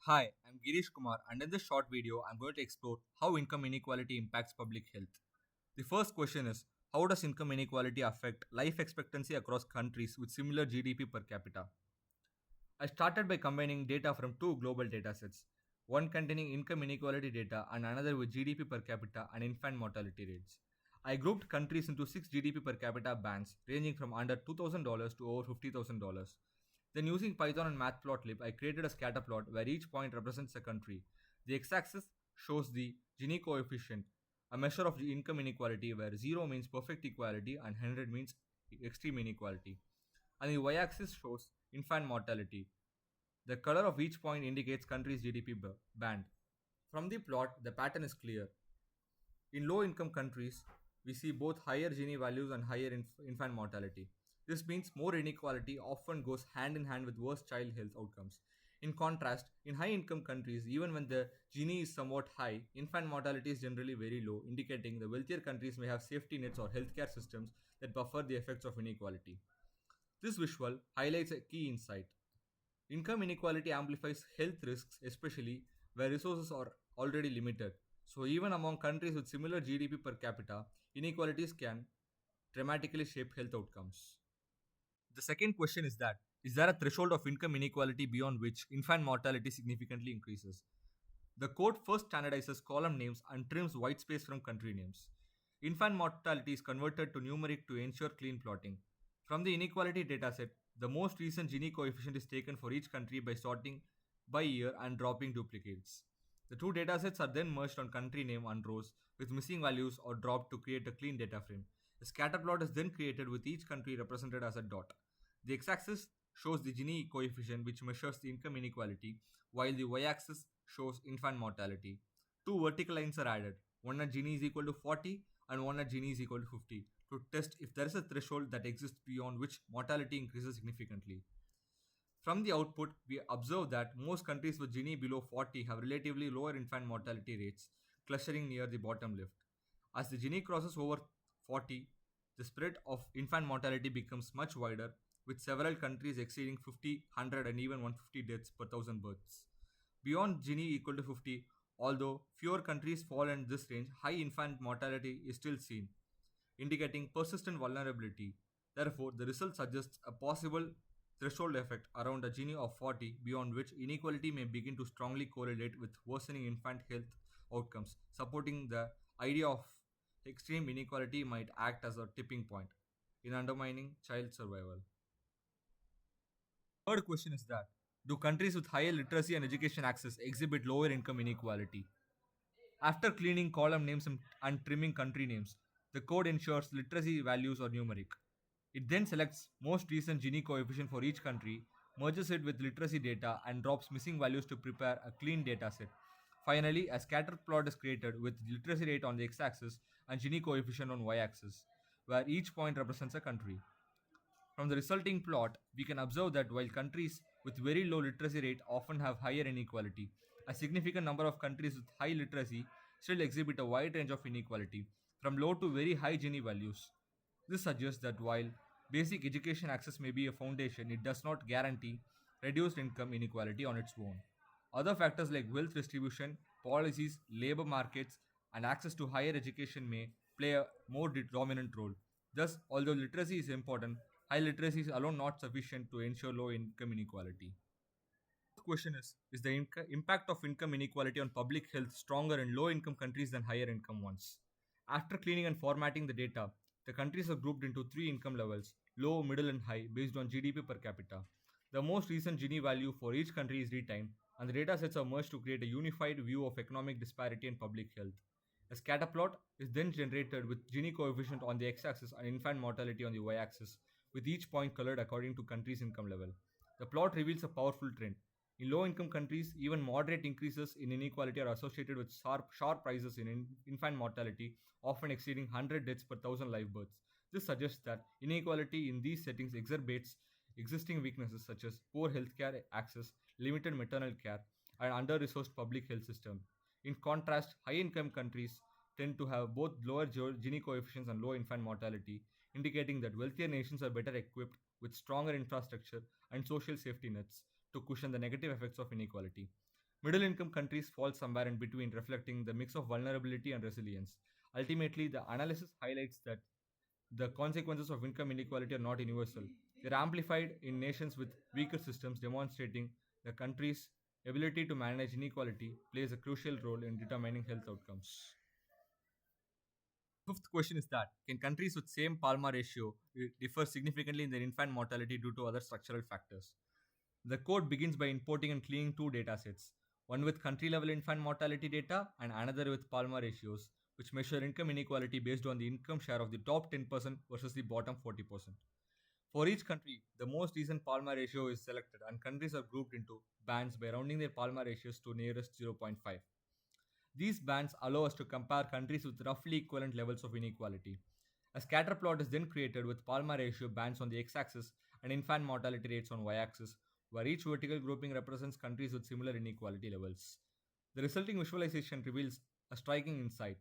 Hi, I'm Girish Kumar, and in this short video, I'm going to explore how income inequality impacts public health. The first question is, how does income inequality affect life expectancy across countries with similar GDP per capita? I started by combining data from two global datasets, one containing income inequality data and another with GDP per capita and infant mortality rates. I grouped countries into six GDP per capita bands ranging from under $2,000 to over $50,000. Then, using Python and Matplotlib, I created a scatter plot where each point represents a country. The x axis shows the Gini coefficient, a measure of the income inequality where 0 means perfect equality and 100 means extreme inequality. And the y axis shows infant mortality. The color of each point indicates country's GDP band. From the plot, the pattern is clear. In low income countries, we see both higher Gini values and higher infant mortality. This means more inequality often goes hand in hand with worse child health outcomes. In contrast, in high income countries, even when the Gini is somewhat high, infant mortality is generally very low, indicating the wealthier countries may have safety nets or healthcare systems that buffer the effects of inequality. This visual highlights a key insight. Income inequality amplifies health risks, especially where resources are already limited. So, even among countries with similar GDP per capita, inequalities can dramatically shape health outcomes. The second question is that is there a threshold of income inequality beyond which infant mortality significantly increases? The code first standardizes column names and trims white space from country names. Infant mortality is converted to numeric to ensure clean plotting. From the inequality dataset, the most recent Gini coefficient is taken for each country by sorting by year and dropping duplicates. The two datasets are then merged on country name and rows with missing values or dropped to create a clean data frame. A scatter plot is then created with each country represented as a dot. The x-axis shows the Gini coefficient, which measures the income inequality, while the y-axis shows infant mortality. Two vertical lines are added, one at Gini is equal to 40 and one at Gini is equal to 50, to test if there is a threshold that exists beyond which mortality increases significantly. From the output, we observe that most countries with Gini below 40 have relatively lower infant mortality rates, clustering near the bottom left. As the Gini crosses over 40, the spread of infant mortality becomes much wider, with several countries exceeding 50, 100, and even 150 deaths per thousand births. Beyond Gini equal to 50, although fewer countries fall in this range, high infant mortality is still seen, indicating persistent vulnerability. Therefore, the result suggests a possible threshold effect around a Gini of 40, beyond which inequality may begin to strongly correlate with worsening infant health outcomes, supporting the idea of extreme inequality might act as a tipping point in undermining child survival. Third question is that do countries with higher literacy and education access exhibit lower income inequality? After cleaning column names and trimming country names, the code ensures literacy values are numeric. It then selects most recent Gini coefficient for each country, merges it with literacy data, and drops missing values to prepare a clean data set. Finally, a scatter plot is created with literacy rate on the x-axis and Gini coefficient on y-axis, where each point represents a country. From the resulting plot, we can observe that while countries with very low literacy rate often have higher inequality, a significant number of countries with high literacy still exhibit a wide range of inequality, from low to very high Gini values. This suggests that while basic education access may be a foundation, it does not guarantee reduced income inequality on its own. Other factors like wealth distribution, policies, labor markets, and access to higher education may play a more dominant role. Thus, although literacy is important, high literacy is alone not sufficient to ensure low income inequality. The question is the impact of income inequality on public health stronger in low income countries than higher income ones? After cleaning and formatting the data, the countries are grouped into three income levels low, middle, and high based on GDP per capita. The most recent Gini value for each country is retimed, and the data sets are merged to create a unified view of economic disparity and public health. A scatter plot is then generated with Gini coefficient on the x-axis and infant mortality on the y-axis, with each point colored according to country's income level. The plot reveals a powerful trend. In low-income countries, even moderate increases in inequality are associated with sharp rises in infant mortality, often exceeding 100 deaths per thousand live births. This suggests that inequality in these settings exacerbates existing weaknesses such as poor healthcare access, limited maternal care, and under-resourced public health system. In contrast, high-income countries tend to have both lower Gini coefficients and low infant mortality, indicating that wealthier nations are better equipped with stronger infrastructure and social safety nets to cushion the negative effects of inequality. Middle income countries fall somewhere in between, reflecting the mix of vulnerability and resilience. Ultimately, the analysis highlights that the consequences of income inequality are not universal. They're amplified in nations with weaker systems, demonstrating the country's ability to manage inequality plays a crucial role in determining health outcomes. Fifth question is that can countries with same Palma ratio differ significantly in their infant mortality due to other structural factors? The code begins by importing and cleaning two data sets, one with country level infant mortality data and another with Palma ratios, which measure income inequality based on the income share of the top 10% versus the bottom 40%. For each country, the most recent Palma ratio is selected, and countries are grouped into bands by rounding their Palma ratios to nearest zero point 0.5. These bands allow us to compare countries with roughly equivalent levels of inequality. A scatter plot is then created with Palma ratio bands on the x axis and infant mortality rates on y axis, where each vertical grouping represents countries with similar inequality levels. The resulting visualization reveals a striking insight.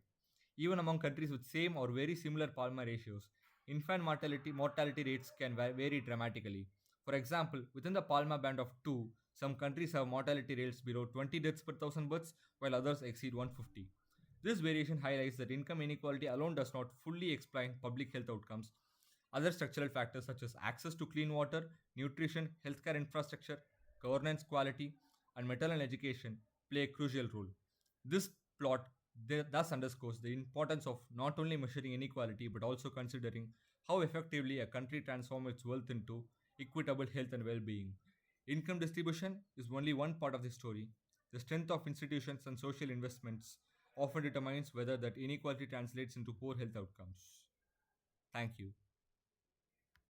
Even among countries with same or very similar Palma ratios, infant mortality rates can vary dramatically. For example, within the Palma band of 2, some countries have mortality rates below 20 deaths per thousand births, while others exceed 150. This variation highlights that income inequality alone does not fully explain public health outcomes. Other structural factors such as access to clean water, nutrition, healthcare infrastructure, governance quality, and maternal education play a crucial role. This plot thus underscores the importance of not only measuring inequality but also considering how effectively a country transforms its wealth into equitable health and well being. Income distribution is only one part of the story. The strength of institutions and social investments often determines whether that inequality translates into poor health outcomes. Thank you.